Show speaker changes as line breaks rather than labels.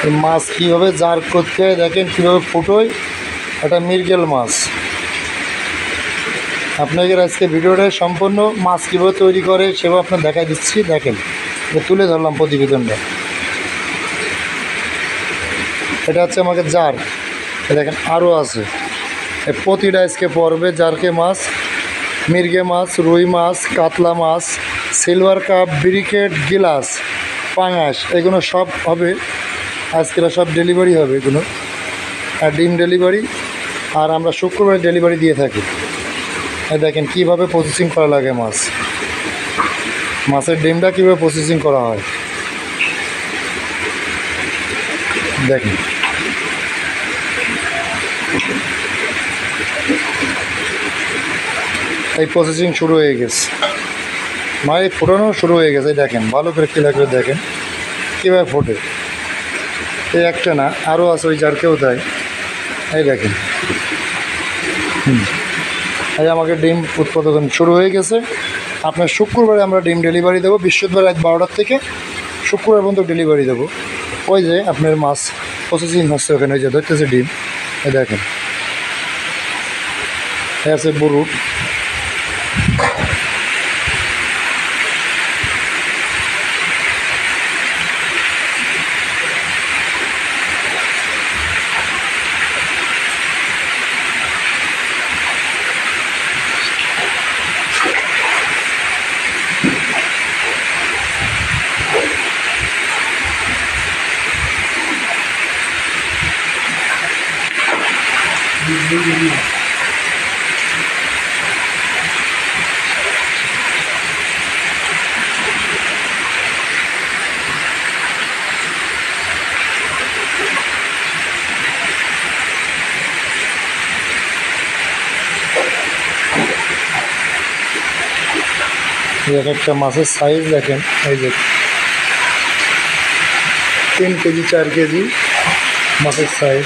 এই মাছ কীভাবে জার করতে হয় দেখেন, কীভাবে ফুটোয়। এটা মৃগেল মাছ। আপনাদের আজকে ভিডিওটা সম্পূর্ণ মাছ কীভাবে তৈরি করে সেভাবে আপনার দেখাই দিচ্ছি। দেখেন, তুলে ধরলাম প্রতিবেদনটা। এটা হচ্ছে আমাকে জার। দেখেন আরও আছে, প্রতিটা আজকে পড়বে জারকে মাছ, মৃগে মাছ, রুই মাছ, কাতলা মাছ, সিলভার কাপ, ব্রিকেট, গিলাস, পাঙাশ, এগুলো সব হবে আজকে, সব ডেলিভারি হবে এগুলো। আর ডিম ডেলিভারি, আর আমরা শুক্রবার ডেলিভারি দিয়ে থাকি। দেখেন কীভাবে প্রসেসিং করা লাগে মাছ, মাছের ডিমটা কীভাবে প্রসেসিং করা হয় দেখেন। এই প্রসেসিং শুরু হয়ে গেছে, মানে ফোটানো শুরু হয়ে গেছে। দেখেন ভালো করে ক্লিয়ার করে দেখেন কীভাবে ফোটে। এই একটা না, আরও আছে, ওই জারকেও তাই। এই দেখেন, এই আমাকে ডিম উৎপাদন শুরু হয়ে গেছে। আপনার শুক্রবারে আমরা ডিম ডেলিভারি দেবো, বৃহস্পতিবার রাত 12টার থেকে শুক্রবার পর্যন্ত ডেলিভারি দেবো। ওই যে আপনার মাছ প্রসেসিং হচ্ছে ওখানে, ওই যে ধরতেছে ডিম। এই দেখেন আছে বুরুট। এক একটা মাছের সাইজ দেখেন, এই যে 3 কেজি 4 কেজি মাছের সাইজ।